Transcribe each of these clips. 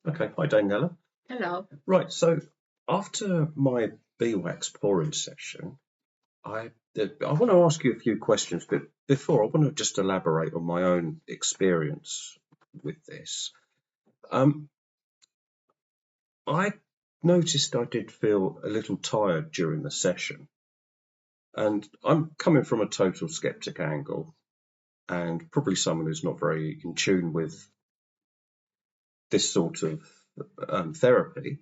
Okay, hi Daniela. Hello. Right, so after my beeswax pouring session, I want to ask you a few questions, but before I want to just elaborate on my own experience with this. Um, I noticed I did feel a little tired during the session, and I'm coming from a total skeptic angle, and probably someone who's not very in tune with this sort of therapy.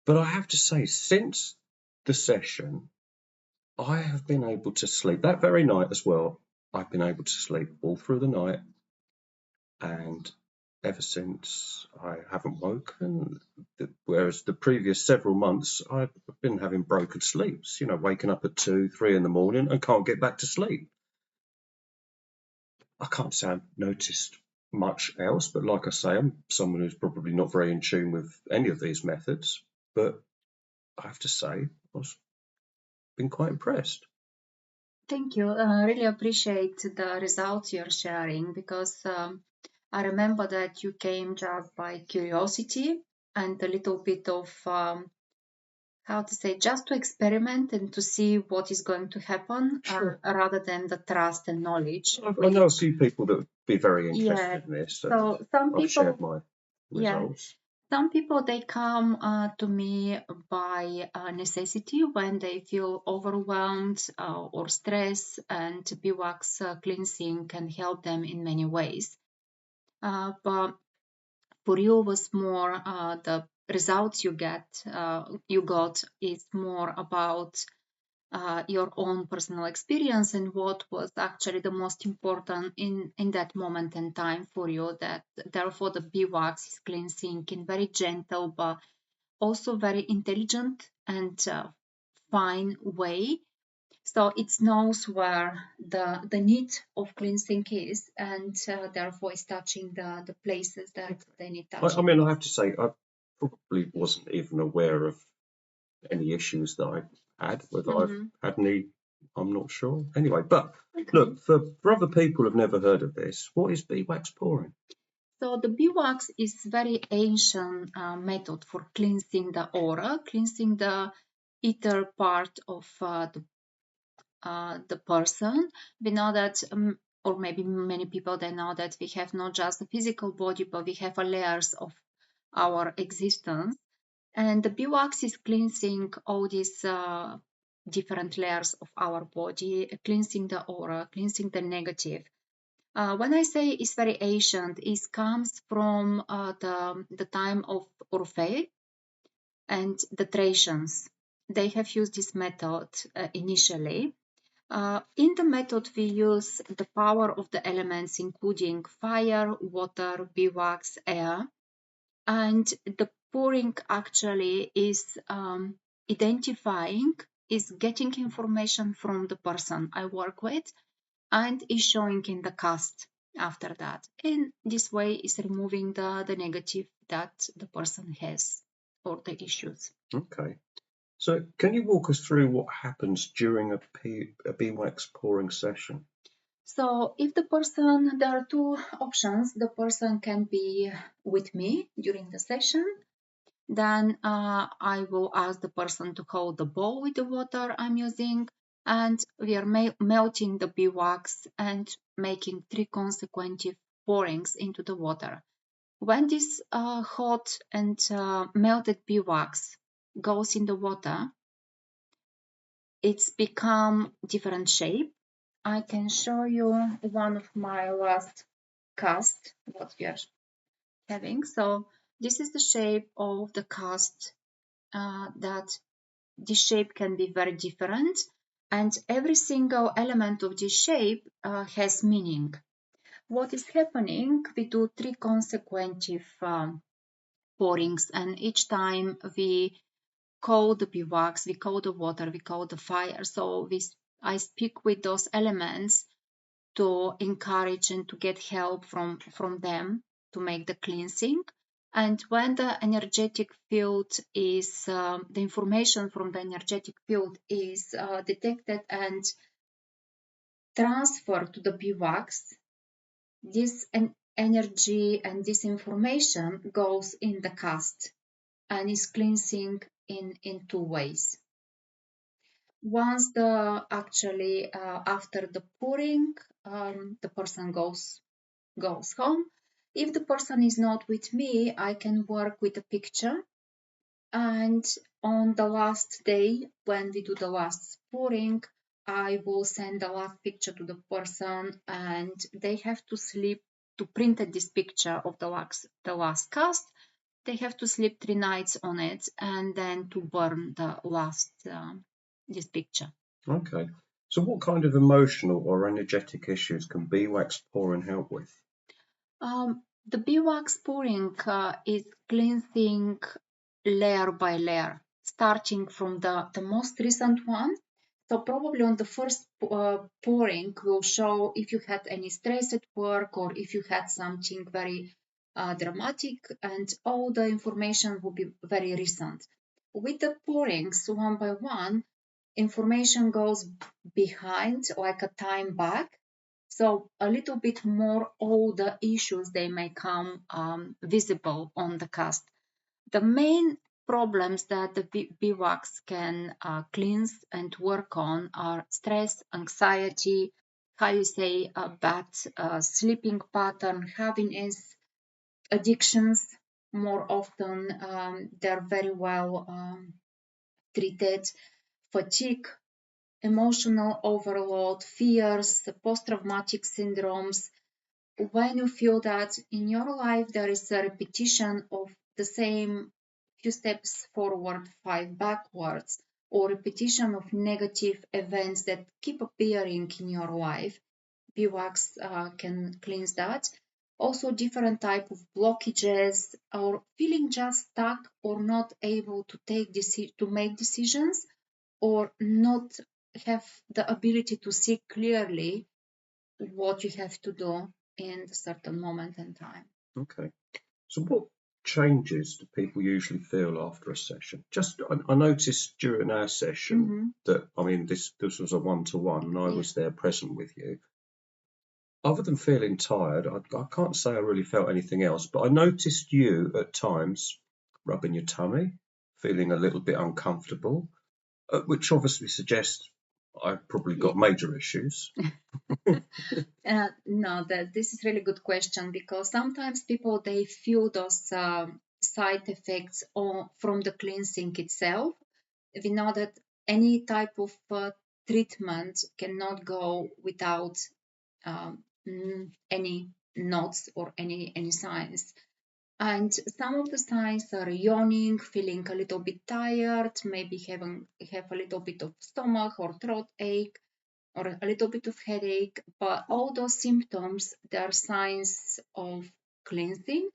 But I have to say, since the session, I have been able to sleep that very night as well. I've been able to sleep all through the night, and ever since I haven't woken. Whereas the previous several months, I've been having broken sleeps, waking up at 2, 3 in the morning and can't get back to sleep. I can't say I've noticed much else, but like I say, I'm someone who's probably not very in tune with any of these methods. But I have to say, I've been quite impressed. Thank you. I really appreciate the results you're sharing because I remember that you came just by curiosity and a little bit of how to say, just to experiment and to see what is going to happen Sure. rather than the trust and knowledge. I know a few people that would be very Yeah. interested in this, and So some I've shared people, my yeah, results. some people they come to me by necessity when they feel overwhelmed or stressed, and beeswax cleansing can help them in many ways. But for you was more the results you got is more about your own personal experience and what was actually the most important in that moment in time for you, that therefore the beeswax is cleansing in very gentle but also very intelligent and fine way. So it knows where the need of cleansing is, and therefore is touching the places that they need I touching. mean, I have to say, I probably wasn't even aware of any issues that I had. Whether I've had any, I'm not sure. Anyway, but Okay. look, for other people who've never heard of this, what is beeswax pouring? So the beeswax is very ancient method for cleansing the aura, cleansing the ether part of the person. We know that, or maybe many people they know that we have not just the physical body, but we have a layers of our existence. And the beeswax is cleansing all these different layers of our body, cleansing the aura, cleansing the negative. When I say it's very ancient, it comes from the time of Orpheus and the Thracians. They have used this method initially. In the method, we use the power of the elements, including fire, water, beeswax, air, and the pouring actually is identifying, is getting information from the person I work with, and is showing in the cast after that. In this way is removing the negative that the person has or the issues. Okay. So, can you walk us through what happens during a beeswax pouring session? So if the person, there are two options. The person can be with me during the session. Then I will ask the person to hold the bowl with the water I'm using, and we are melting the beeswax and making 3 consecutive pourings into the water. When this hot and melted beeswax goes in the water, it's become different shape. I can show you one of my last cast, what we are having. So this is the shape of the cast that this shape can be very different, and every single element of this shape has meaning. What is happening? We do 3 consecutive pourings, and each time we call the beeswax, we call the water, we call the fire. So I speak with those elements to encourage and to get help from them to make the cleansing. And when the energetic field is, the information from the energetic field is detected and transferred to the beeswax, this energy and this information goes in the cast and is cleansing in two ways. Once after the pouring, the person goes home. If the person is not with me, I can work with a picture. And on the last day, when we do the last pouring, I will send the last picture to the person, and they have to sleep to print this picture of the last cast. They have to sleep 3 nights on it, and then to burn the last this picture. Okay. So what kind of emotional or energetic issues can beeswax pouring help with? The beeswax pouring is cleansing layer by layer, starting from the most recent one. So probably on the first pouring will show if you had any stress at work or if you had something very dramatic, and all the information will be very recent. With the pourings, one by one, information goes behind, like a time back. So a little bit more all the issues they may come visible on the cast. The main problems that the beeswax can cleanse and work on are stress, anxiety, how you say, bad sleeping pattern, heaviness, addictions. More often, they're very well treated, fatigue, emotional overload, fears, post-traumatic syndromes. When you feel that in your life there is a repetition of the same few steps forward, 5 backwards, or repetition of negative events that keep appearing in your life, beeswax can cleanse that. Also different type of blockages, or feeling just stuck or not able to make decisions, or not have the ability to see clearly what you have to do in a certain moment in time. Okay. So what changes do people usually feel after a session? Just, I noticed during our session that, I mean, this was a one-to-one, and I was there present with you. Other than feeling tired, I can't say I really felt anything else, but I noticed you at times rubbing your tummy, feeling a little bit uncomfortable, which obviously suggests I've probably got major issues. No, this is really good question, because sometimes people, they feel those side effects from the cleansing itself. We know that any type of treatment cannot go without any notes or any signs. And some of the signs are yawning, feeling a little bit tired, maybe have a little bit of stomach or throat ache, or a little bit of headache. But all those symptoms, they are signs of cleansing.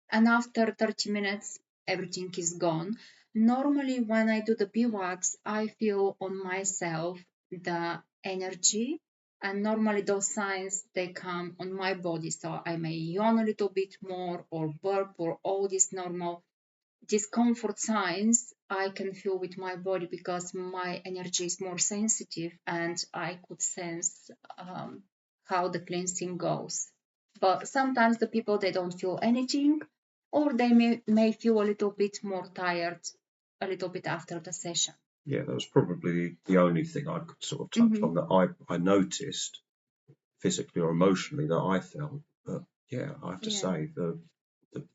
And after 30 minutes, everything is gone. Normally, when I do the beeswax, I feel on myself the energy, and normally those signs, they come on my body. So I may yawn a little bit more, or burp, or all these normal discomfort signs I can feel with my body, because my energy is more sensitive, and I could sense how the cleansing goes. But sometimes the people, they don't feel anything, or they may feel a little bit more tired a little bit after the session. Yeah, that was probably the only thing I could sort of touch on that I noticed physically or emotionally that I felt. But yeah, I have to say the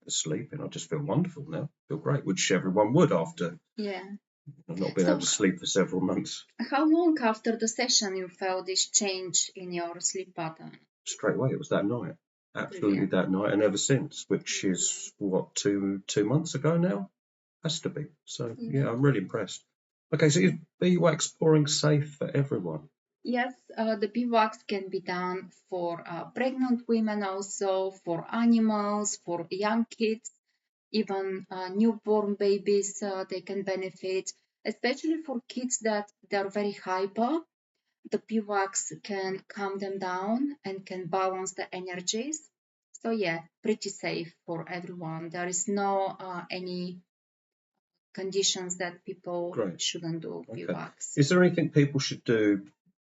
sleeping, I just feel wonderful now. Feel great, which everyone would after not being able to sleep for several months. How long after the session you felt this change in your sleep pattern? Straight away, it was that night. Absolutely that night, and ever since, which is what, two months ago now? Has to be. So yeah, I'm really impressed. Okay, so is beeswax pouring safe for everyone? Yes, the beeswax can be done for pregnant women, also for animals, for young kids, even newborn babies, they can benefit, especially for kids that they're very hyper. The beeswax can calm them down and can balance the energies. So yeah, pretty safe for everyone. There is no any conditions that people shouldn't do beeswax. Is there anything people should do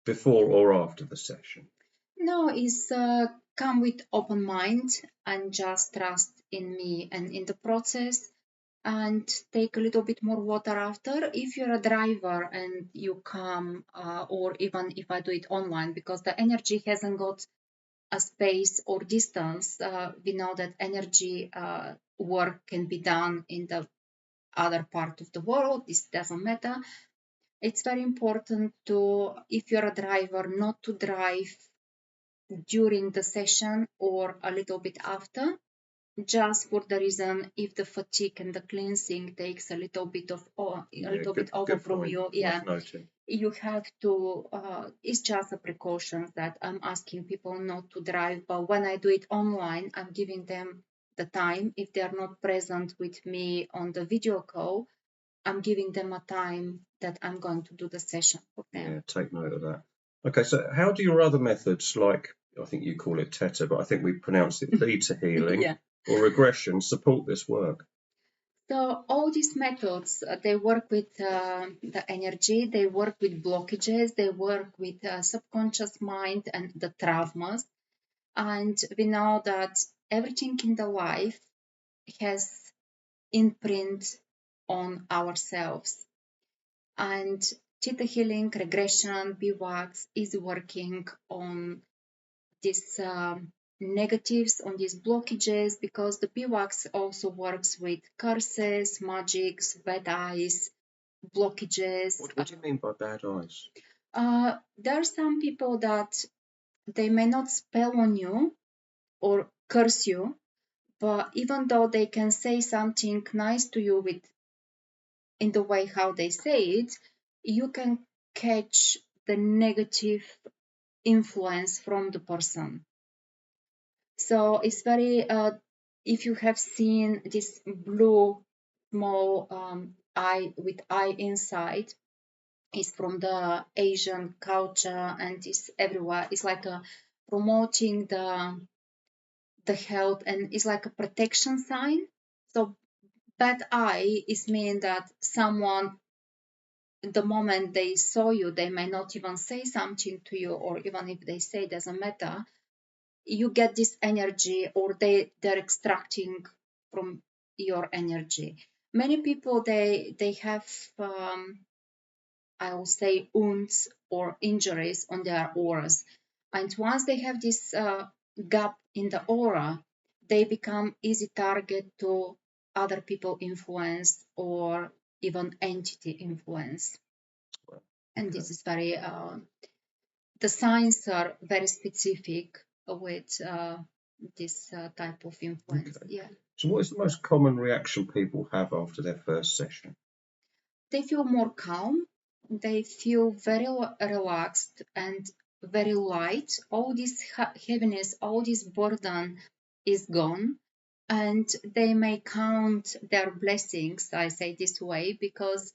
before or after the session? No, it's come with open mind and just trust in me and in the process, and take a little bit more water after. If you're a driver and you come, or even if I do it online, because the energy hasn't got a space or distance, we know that energy work can be done in the other part of the world. This doesn't matter. It's very important to, if you're a driver, not to drive during the session or a little bit after, just for the reason if the fatigue and the cleansing takes a little bit of over from you. Yeah, you have to, it's just a precaution that I'm asking people not to drive. But when I do it online, I'm giving them the time. If they are not present with me on the video call, I'm giving them a time that I'm going to do the session for them. Yeah, take note of that. Okay, so how do your other methods, like I think you call it Theta, but I think we pronounce it theta healing Yeah. or regression, support this work? So all these methods, they work with the energy, they work with blockages, they work with subconscious mind and the traumas. And we know that everything in the life has imprint on ourselves. And theta healing, regression, beeswax is working on these negatives, on these blockages, because the beeswax also works with curses, magics, bad eyes, blockages. What do you mean by bad eyes? There are some people that they may not spell on you or curse you, but even though they can say something nice to you with in the way how they say it, you can catch the negative influence from the person. So it's very, if you have seen this blue small eye with eye inside, is from the Asian culture and is everywhere. It's like promoting the health, and it's like a protection sign. So bad eye is mean that someone, the moment they saw you, they may not even say something to you, or even if they say, doesn't matter, you get this energy, or they're extracting from your energy. Many people, they have I will say wounds or injuries on their auras, and once they have this gap in the aura, they become easy target to other people influence or even entity influence. And this is very the signs are very specific with this type of influence. Okay. Yeah. So what is the most common reaction people have after their first session? They feel more calm. They feel very relaxed and very light. All this heaviness, all this burden is gone. And they may count their blessings, I say this way, because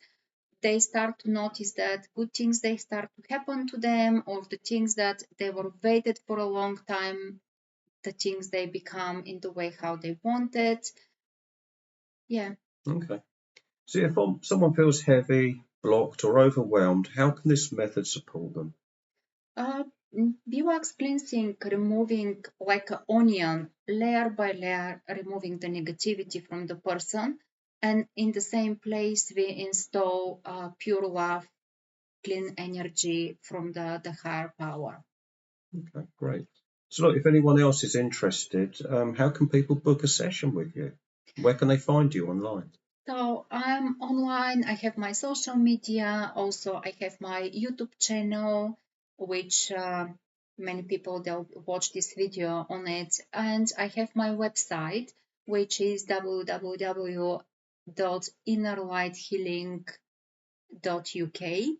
they start to notice that good things, they start to happen to them, or the things that they were waited for a long time, the things they become in the way how they wanted. Yeah. Okay. So if someone feels heavy, blocked or overwhelmed, how can this method support them? Beeswax cleansing, removing like an onion, layer by layer, removing the negativity from the person. And in the same place, we install pure love, clean energy from the higher power. Okay, great. So look, if anyone else is interested, how can people book a session with you? Where can they find you online? So I'm online. I have my social media. Also, I have my YouTube channel, which many people, they'll watch this video on it. And I have my website, which is www.InnerLightHealing.UK.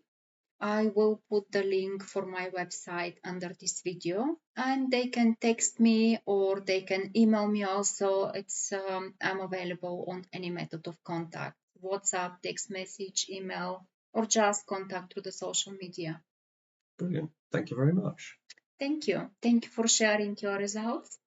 I will put the link for my website under this video, and they can text me or they can email me also. It's I'm available on any method of contact: WhatsApp, text message, email, or just contact through the social media. Brilliant. Thank you very much. Thank you. Thank you for sharing your results.